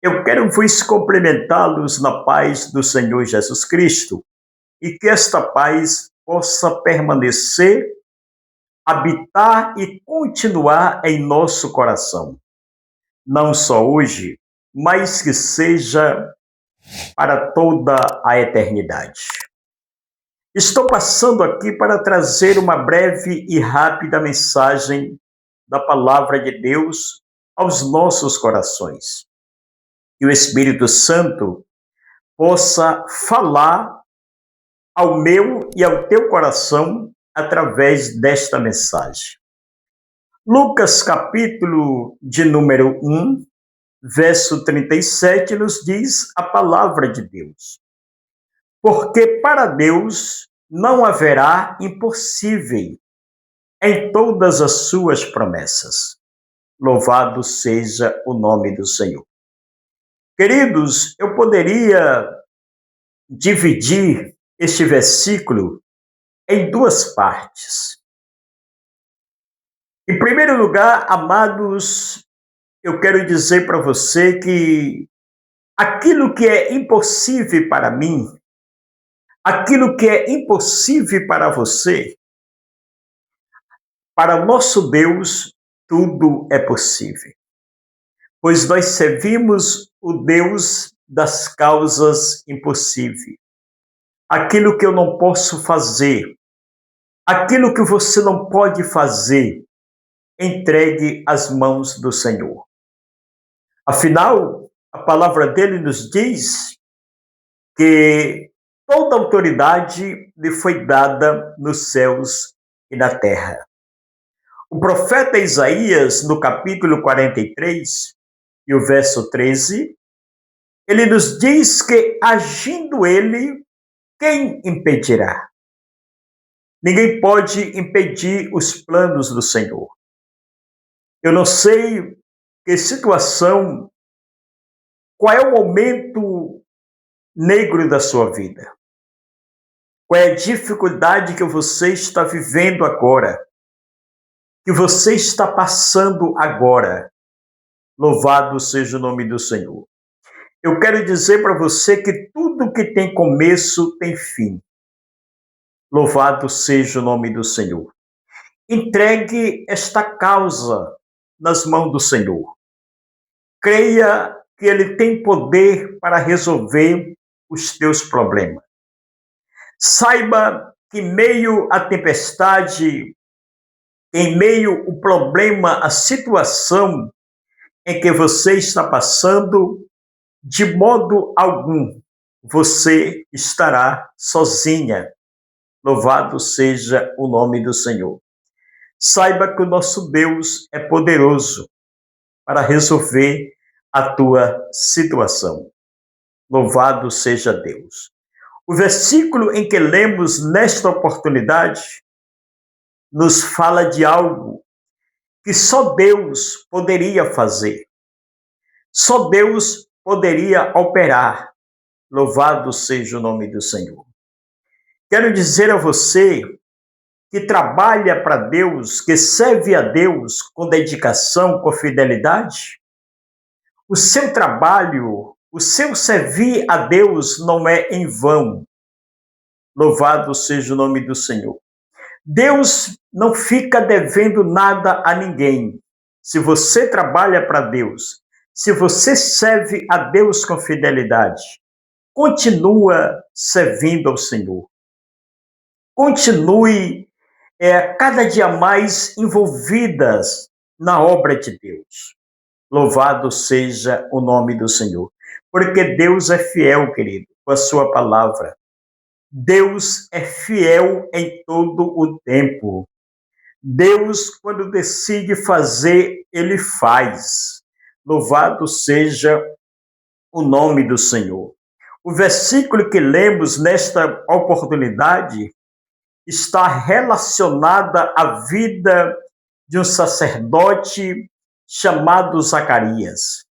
Eu quero vos cumprimentá-los na paz do Senhor Jesus Cristo e que esta paz possa permanecer, habitar e continuar em nosso coração, não só hoje, mas que seja para toda a eternidade. Estou passando aqui para trazer uma breve e rápida mensagem da palavra de Deus aos nossos corações. Que o Espírito Santo possa falar ao meu e ao teu coração através desta mensagem. Lucas, capítulo de número 1, verso 37, nos diz a palavra de Deus. Porque para Deus não haverá impossível em todas as suas promessas. Louvado seja o nome do Senhor. Queridos, eu poderia dividir este versículo em duas partes. Em primeiro lugar, amados, eu quero dizer para você que aquilo que é impossível para mim, aquilo que é impossível para você, para o nosso Deus, tudo é possível. Pois nós servimos o Deus das causas impossíveis. Aquilo que eu não posso fazer, aquilo que você não pode fazer, entregue às mãos do Senhor. Afinal, a palavra dele nos diz que toda autoridade lhe foi dada nos céus e na terra. O profeta Isaías, no capítulo 43, e o verso 13, ele nos diz que, agindo ele, quem impedirá? Ninguém pode impedir os planos do Senhor. Eu não sei que situação, qual é o momento negro da sua vida. Qual é a dificuldade que você está vivendo agora, que você está passando agora. Louvado seja o nome do Senhor. Eu quero dizer para você que tudo que tem começo tem fim. Louvado seja o nome do Senhor. Entregue esta causa nas mãos do Senhor. Creia que Ele tem poder para resolver os teus problemas. Saiba que em meio à tempestade, em meio ao problema, a situação em que você está passando, de modo algum você estará sozinha. Louvado seja o nome do Senhor. Saiba que o nosso Deus é poderoso para resolver a tua situação. Louvado seja Deus. O versículo em que lemos nesta oportunidade nos fala de algo que só Deus poderia fazer. Só Deus poderia operar. Louvado seja o nome do Senhor. Quero dizer a você que trabalha para Deus, que serve a Deus com dedicação, com fidelidade, o seu trabalho, o seu servir a Deus não é em vão. Louvado seja o nome do Senhor. Deus não fica devendo nada a ninguém. Se você trabalha para Deus, se você serve a Deus com fidelidade, continua servindo ao Senhor. Continue cada dia mais envolvidas na obra de Deus. Louvado seja o nome do Senhor. Porque Deus é fiel, querido, com a sua palavra. Deus é fiel em todo o tempo. Deus, quando decide fazer, Ele faz. Louvado seja o nome do Senhor. O versículo que lemos nesta oportunidade está relacionada à vida de um sacerdote chamado Zacarias,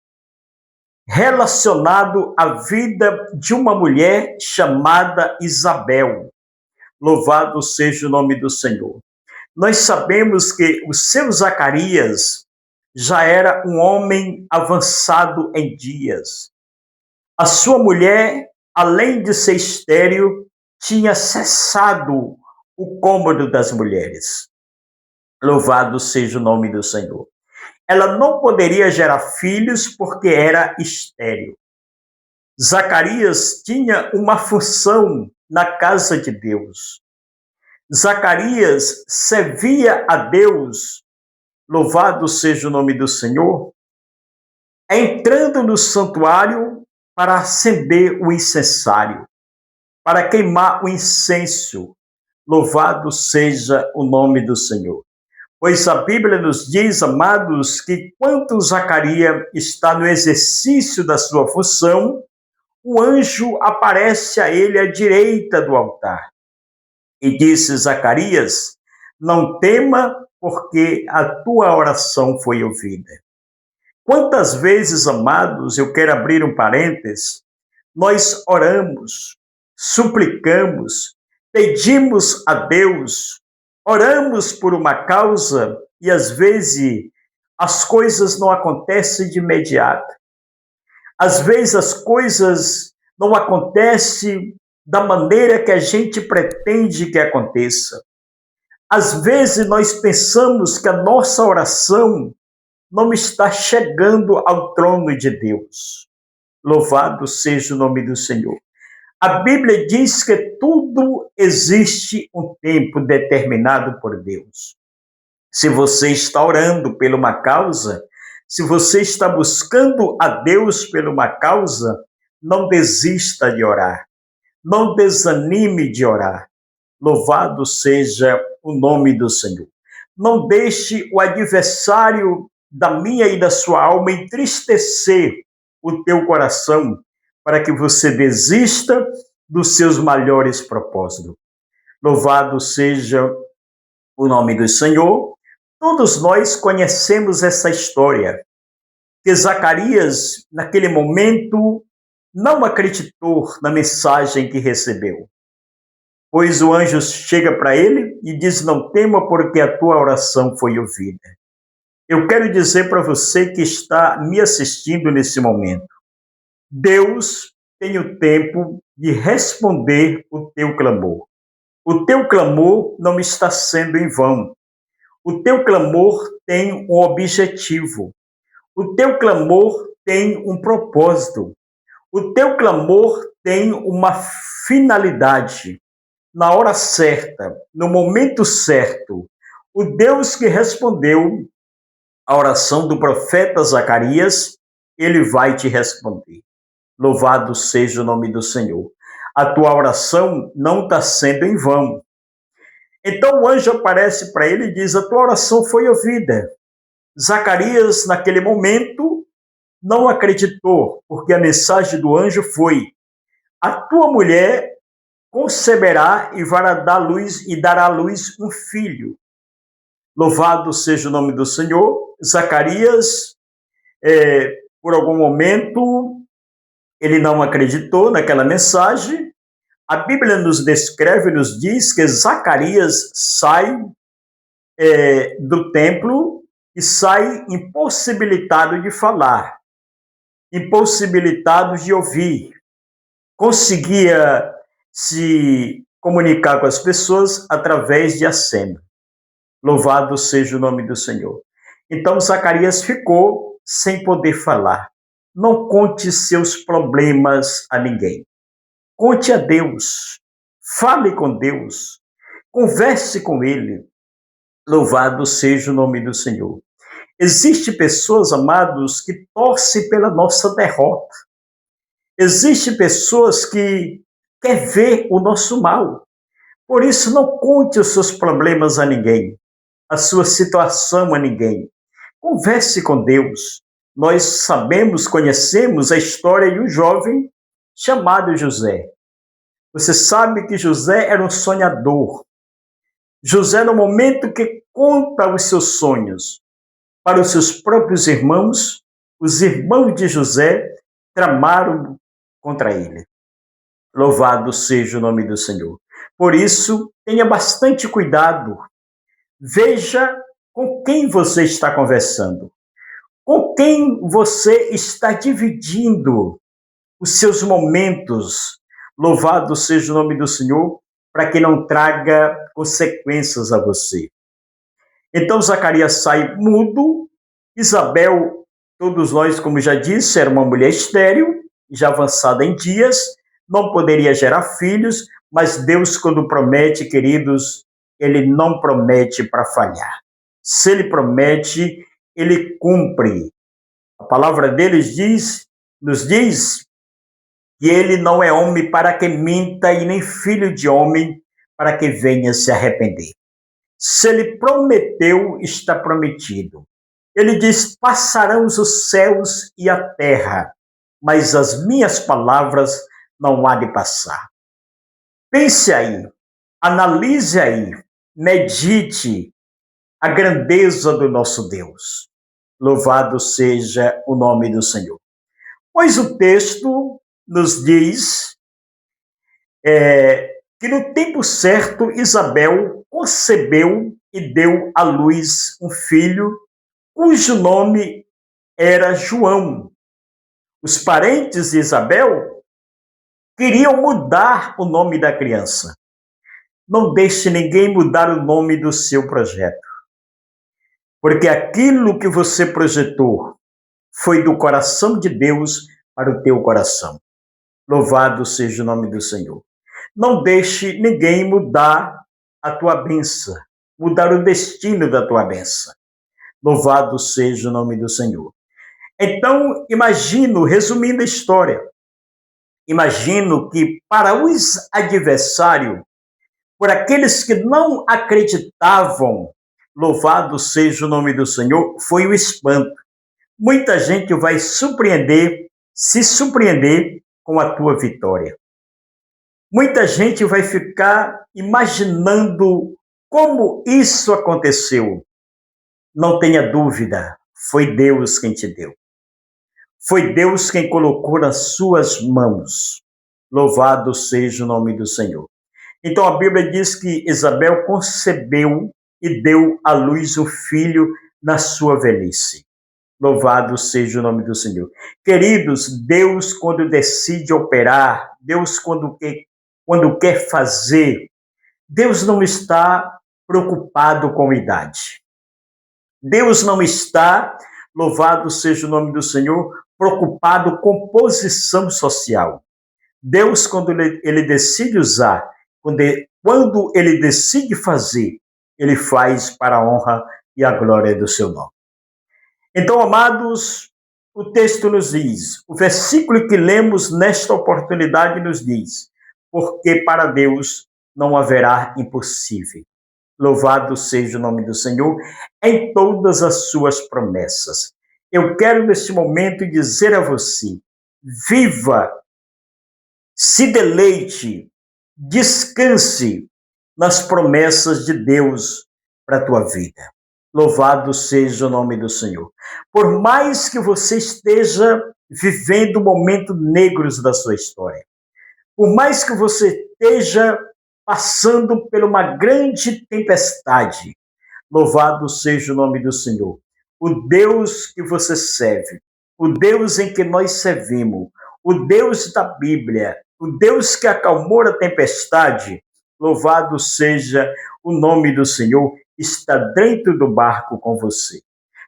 relacionado à vida de uma mulher chamada Isabel. Louvado seja o nome do Senhor. Nós sabemos que o seu Zacarias já era um homem avançado em dias. A sua mulher, além de ser estéril, tinha cessado o cômodo das mulheres. Louvado seja o nome do Senhor. Ela não poderia gerar filhos porque era estéril. Zacarias tinha uma função na casa de Deus. Zacarias servia a Deus, louvado seja o nome do Senhor, entrando no santuário para acender o incensário, para queimar o incenso. Louvado seja o nome do Senhor. Pois a Bíblia nos diz, amados, que quando Zacarias está no exercício da sua função, o anjo aparece a ele à direita do altar. E disse: Zacarias, não tema, porque a tua oração foi ouvida. Quantas vezes, amados, eu quero abrir um parênteses, nós oramos, suplicamos, pedimos a Deus, oramos por uma causa e às vezes as coisas não acontecem de imediato. Às vezes as coisas não acontecem da maneira que a gente pretende que aconteça. Às vezes nós pensamos que a nossa oração não está chegando ao trono de Deus. Louvado seja o nome do Senhor. A Bíblia diz que tudo existe um tempo determinado por Deus. Se você está orando por uma causa, se você está buscando a Deus por uma causa, não desista de orar. Não desanime de orar. Louvado seja o nome do Senhor. Não deixe o adversário da minha e da sua alma entristecer o teu coração, para que você desista dos seus maiores propósitos. Louvado seja o nome do Senhor. Todos nós conhecemos essa história, que Zacarias, naquele momento, não acreditou na mensagem que recebeu. Pois o anjo chega para ele e diz: não tema, porque a tua oração foi ouvida. Eu quero dizer para você que está me assistindo nesse momento, Deus tem o tempo de responder o teu clamor. O teu clamor não está sendo em vão. O teu clamor tem um objetivo. O teu clamor tem um propósito. O teu clamor tem uma finalidade. Na hora certa, no momento certo, o Deus que respondeu a oração do profeta Zacarias, ele vai te responder. Louvado seja o nome do Senhor. A tua oração não está sendo em vão. Então o anjo aparece para ele e diz: a tua oração foi ouvida. Zacarias, naquele momento, não acreditou, porque a mensagem do anjo foi: a tua mulher conceberá e dará à luz um filho. Louvado seja o nome do Senhor. Zacarias, por algum momento, ele não acreditou naquela mensagem. A Bíblia nos descreve, nos diz que Zacarias sai do templo e sai impossibilitado de falar, impossibilitado de ouvir. Conseguia se comunicar com as pessoas através de aceno. Louvado seja o nome do Senhor. Então Zacarias ficou sem poder falar. Não conte seus problemas a ninguém. Conte a Deus. Fale com Deus. Converse com Ele. Louvado seja o nome do Senhor. Existem pessoas, amados, que torcem pela nossa derrota. Existem pessoas que querem ver o nosso mal. Por isso, não conte os seus problemas a ninguém, a sua situação a ninguém. Converse com Deus. Nós sabemos, conhecemos a história de um jovem chamado José. Você sabe que José era um sonhador. José, no momento que conta os seus sonhos para os seus próprios irmãos, os irmãos de José tramaram contra ele. Louvado seja o nome do Senhor. Por isso, tenha bastante cuidado. Veja com quem você está conversando. Com quem você está dividindo os seus momentos? Louvado seja o nome do Senhor, para que não traga consequências a você. Então Zacarias sai mudo. Isabel, todos nós, como já disse, era uma mulher estéril, já avançada em dias, não poderia gerar filhos, mas Deus, quando promete, queridos, ele não promete para falhar. Se ele promete, ele cumpre. A palavra deles nos diz que ele não é homem para que minta e nem filho de homem para que venha se arrepender. Se ele prometeu, está prometido. Ele diz: passarão os céus e a terra, mas as minhas palavras não há de passar. Pense aí, analise aí, medite a grandeza do nosso Deus. Louvado seja o nome do Senhor. Pois o texto nos diz que no tempo certo Isabel concebeu e deu à luz um filho, cujo nome era João. Os parentes de Isabel queriam mudar o nome da criança. Não deixe ninguém mudar o nome do seu projeto, porque aquilo que você projetou foi do coração de Deus para o teu coração. Louvado seja o nome do Senhor. Não deixe ninguém mudar a tua bênção, mudar o destino da tua bênção. Louvado seja o nome do Senhor. Então, imagino, resumindo a história, imagino que para os adversários, por aqueles que não acreditavam, louvado seja o nome do Senhor, foi o espanto. Muita gente vai se surpreender com a tua vitória. Muita gente vai ficar imaginando como isso aconteceu. Não tenha dúvida, foi Deus quem te deu. Foi Deus quem colocou nas suas mãos. Louvado seja o nome do Senhor. Então a Bíblia diz que Isabel concebeu e deu à luz o filho na sua velhice. Louvado seja o nome do Senhor. Queridos, Deus, quando decide operar, Deus, quando quer fazer, Deus não está preocupado com idade. Deus não está, louvado seja o nome do Senhor, preocupado com posição social. Deus, quando ele decide usar, quando ele decide fazer, ele faz para a honra e a glória do seu nome. Então, amados, o texto nos diz, o versículo que lemos nesta oportunidade nos diz: porque para Deus não haverá impossível. Louvado seja o nome do Senhor em todas as suas promessas. Eu quero neste momento dizer a você: viva, se deleite, descanse nas promessas de Deus para a tua vida. Louvado seja o nome do Senhor. Por mais que você esteja vivendo momentos negros da sua história, por mais que você esteja passando por uma grande tempestade, louvado seja o nome do Senhor. O Deus que você serve, o Deus em que nós servimos, o Deus da Bíblia, o Deus que acalmou a tempestade, louvado seja o nome do Senhor, está dentro do barco com você.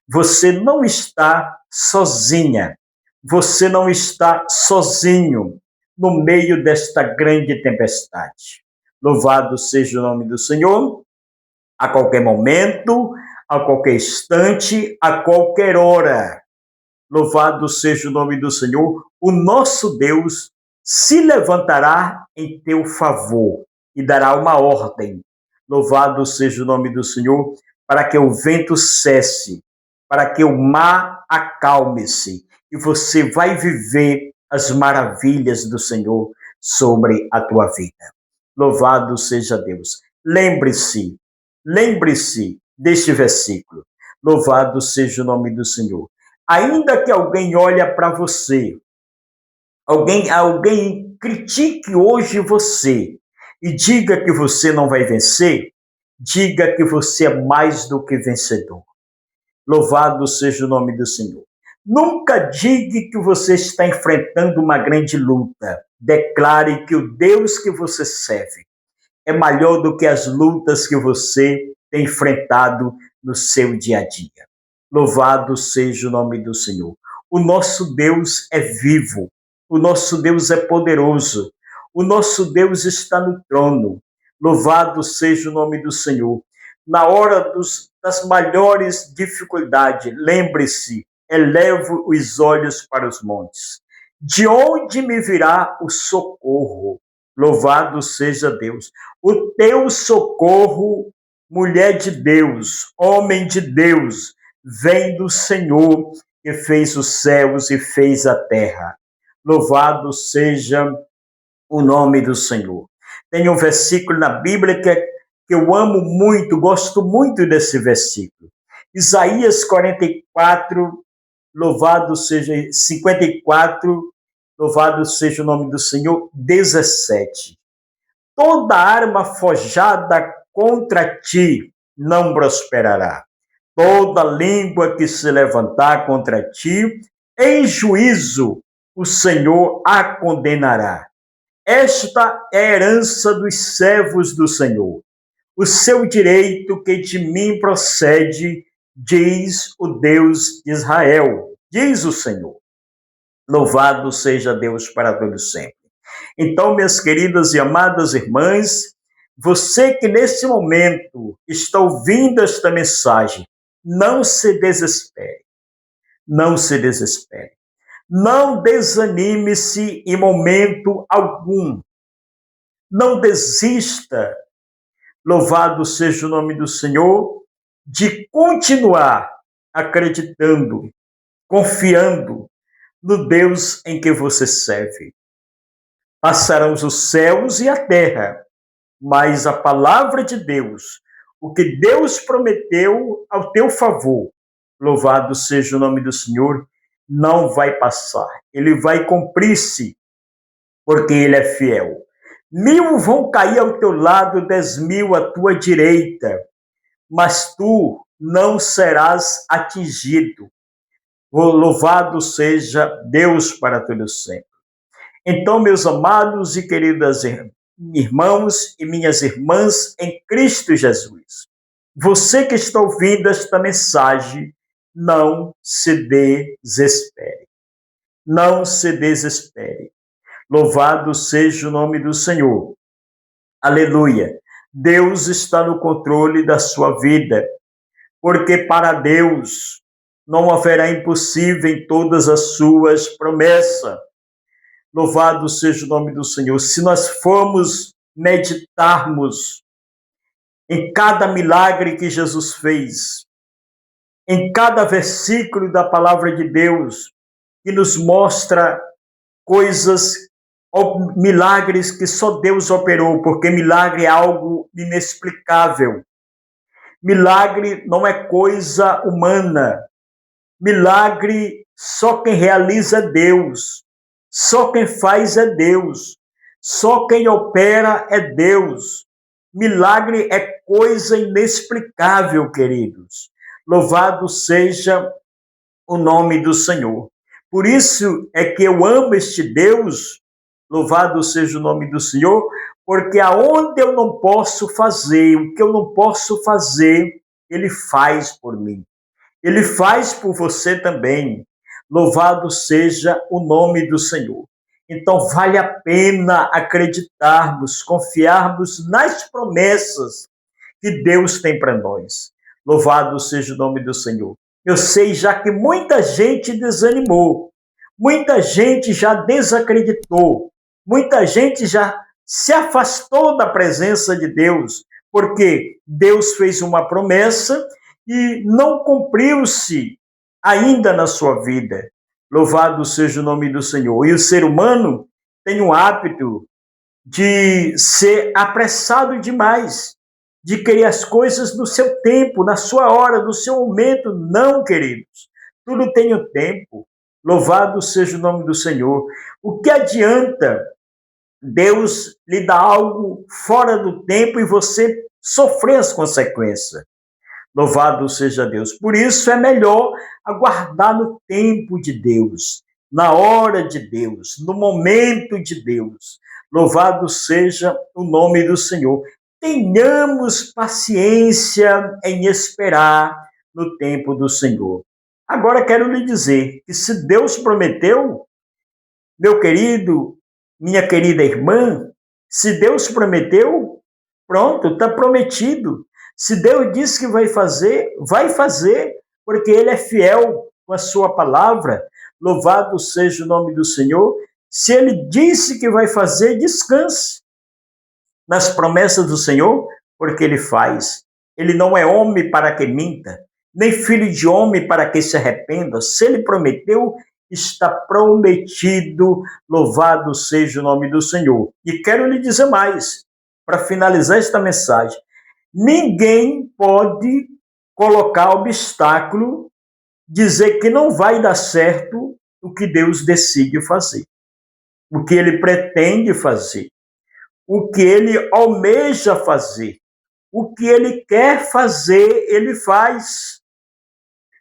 Você não está sozinha, você não está sozinho no meio desta grande tempestade. Louvado seja o nome do Senhor, a qualquer momento, a qualquer instante, a qualquer hora. Louvado seja o nome do Senhor, o nosso Deus se levantará em teu favor e dará uma ordem. Louvado seja o nome do Senhor, para que o vento cesse, para que o mar acalme-se, e você vai viver as maravilhas do Senhor sobre a tua vida. Louvado seja Deus. Lembre-se deste versículo. Louvado seja o nome do Senhor. Ainda que alguém olhe para você, alguém critique hoje você e diga que você não vai vencer, diga que você é mais do que vencedor. Louvado seja o nome do Senhor. Nunca diga que você está enfrentando uma grande luta. Declare que o Deus que você serve é maior do que as lutas que você tem enfrentado no seu dia a dia. Louvado seja o nome do Senhor. O nosso Deus é vivo, o nosso Deus é poderoso, o nosso Deus está no trono. Louvado seja o nome do Senhor. Na hora das maiores dificuldades, lembre-se, elevo os olhos para os montes. De onde me virá o socorro? Louvado seja Deus. O teu socorro, mulher de Deus, homem de Deus, vem do Senhor que fez os céus e fez a terra. Louvado seja o nome do Senhor. Tem um versículo na Bíblia que eu amo muito, gosto muito desse versículo. Isaías 44, louvado seja 54, louvado seja o nome do Senhor, 17. Toda arma forjada contra ti não prosperará. Toda língua que se levantar contra ti, em juízo o Senhor a condenará. Esta é a herança dos servos do Senhor, o seu direito que de mim procede, diz o Deus de Israel, diz o Senhor. Louvado seja Deus para todos sempre. Então, minhas queridas e amadas irmãs, você que nesse momento está ouvindo esta mensagem, não se desespere, não se desespere. Não desanime-se em momento algum. Não desista, louvado seja o nome do Senhor, de continuar acreditando, confiando no Deus em que você serve. Passarão os céus e a terra, mas a palavra de Deus, o que Deus prometeu ao teu favor, louvado seja o nome do Senhor, não vai passar. Ele vai cumprir-se, porque ele é fiel. 1000 vão cair ao teu lado, 10.000 à tua direita, mas tu não serás atingido. Louvado seja Deus para todos sempre. Então, meus amados e queridas irmãos e minhas irmãs em Cristo Jesus, você que está ouvindo esta mensagem, não se desespere. Não se desespere. Louvado seja o nome do Senhor. Aleluia. Deus está no controle da sua vida, porque para Deus não haverá impossível em todas as suas promessas. Louvado seja o nome do Senhor. Se nós formos meditarmos em cada milagre que Jesus fez, em cada versículo da palavra de Deus, que nos mostra coisas, milagres que só Deus operou, porque milagre é algo inexplicável. Milagre não é coisa humana. Milagre só quem realiza é Deus. Só quem faz é Deus. Só quem opera é Deus. Milagre é coisa inexplicável, queridos. Louvado seja o nome do Senhor. Por isso é que eu amo este Deus, louvado seja o nome do Senhor, porque aonde eu não posso fazer, o que eu não posso fazer, Ele faz por mim. Ele faz por você também. Louvado seja o nome do Senhor. Então, vale a pena acreditarmos, confiarmos nas promessas que Deus tem para nós. Louvado seja o nome do Senhor. Eu sei já que muita gente desanimou, muita gente já desacreditou, muita gente já se afastou da presença de Deus, porque Deus fez uma promessa e não cumpriu-se ainda na sua vida. Louvado seja o nome do Senhor. E o ser humano tem o hábito de ser apressado demais, de querer as coisas no seu tempo, na sua hora, no seu momento. Não, queridos. Tudo tem o tempo. Louvado seja o nome do Senhor. O que adianta Deus lhe dar algo fora do tempo e você sofrer as consequências? Louvado seja Deus. Por isso é melhor aguardar no tempo de Deus, na hora de Deus, no momento de Deus. Louvado seja o nome do Senhor. Tenhamos paciência em esperar no tempo do Senhor. Agora quero lhe dizer que se Deus prometeu, meu querido, minha querida irmã, se Deus prometeu, pronto, está prometido. Se Deus disse que vai fazer, porque Ele é fiel com a sua palavra. Louvado seja o nome do Senhor. Se Ele disse que vai fazer, descanse nas promessas do Senhor, porque Ele faz. Ele não é homem para que minta, nem filho de homem para que se arrependa. Se Ele prometeu, está prometido. Louvado seja o nome do Senhor. E quero lhe dizer mais, para finalizar esta mensagem. Ninguém pode colocar obstáculo, dizer que não vai dar certo o que Deus decide fazer, o que Ele pretende fazer, o que Ele almeja fazer, o que Ele quer fazer, Ele faz.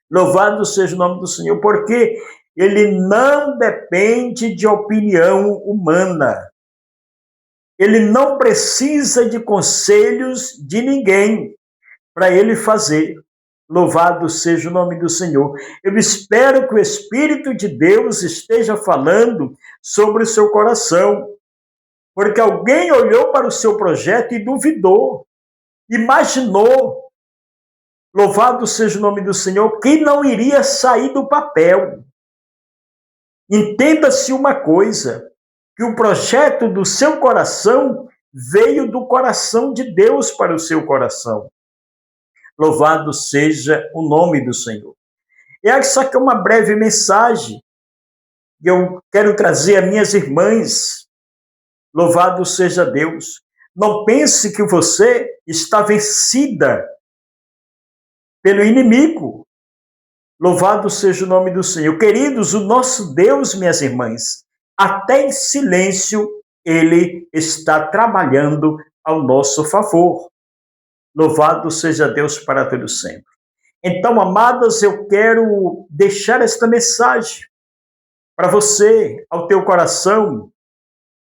Louvado seja o nome do Senhor, porque Ele não depende de opinião humana. Ele não precisa de conselhos de ninguém para ele fazer. Louvado seja o nome do Senhor. Eu espero que o Espírito de Deus esteja falando sobre o seu coração, porque alguém olhou para o seu projeto e duvidou, imaginou, louvado seja o nome do Senhor, que não iria sair do papel. Entenda-se uma coisa, que o projeto do seu coração veio do coração de Deus para o seu coração. Louvado seja o nome do Senhor. E essa aqui é uma breve mensagem que eu quero trazer a minhas irmãs. Louvado seja Deus. Não pense que você está vencida pelo inimigo. Louvado seja o nome do Senhor. Queridos, o nosso Deus, minhas irmãs, até em silêncio, Ele está trabalhando ao nosso favor. Louvado seja Deus para todo sempre. Então, amadas, eu quero deixar esta mensagem para você, ao teu coração,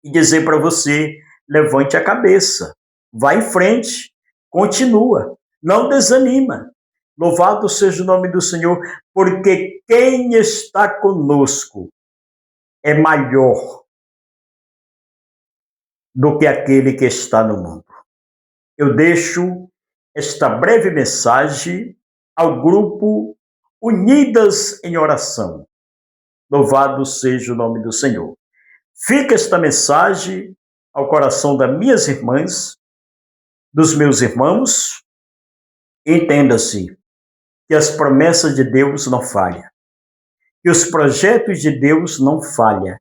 e dizer para você, levante a cabeça, vá em frente, continua, não desanima. Louvado seja o nome do Senhor, porque quem está conosco é maior do que aquele que está no mundo. Eu deixo esta breve mensagem ao grupo Unidas em Oração. Louvado seja o nome do Senhor. Fica esta mensagem ao coração das minhas irmãs, dos meus irmãos. Entenda-se que as promessas de Deus não falham, que os projetos de Deus não falham,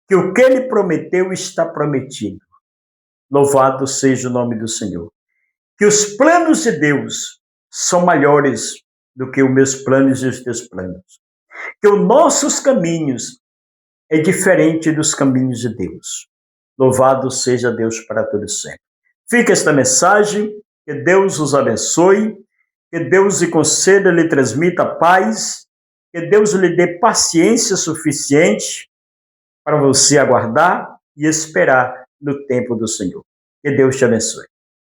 que o que Ele prometeu está prometido. Louvado seja o nome do Senhor. Que os planos de Deus são maiores do que os meus planos e os teus planos. Que os nossos caminhos é diferente dos caminhos de Deus. Louvado seja Deus para todos sempre. Fica esta mensagem, que Deus os abençoe, que Deus lhe conceda, lhe transmita paz, que Deus lhe dê paciência suficiente para você aguardar e esperar no tempo do Senhor. Que Deus te abençoe.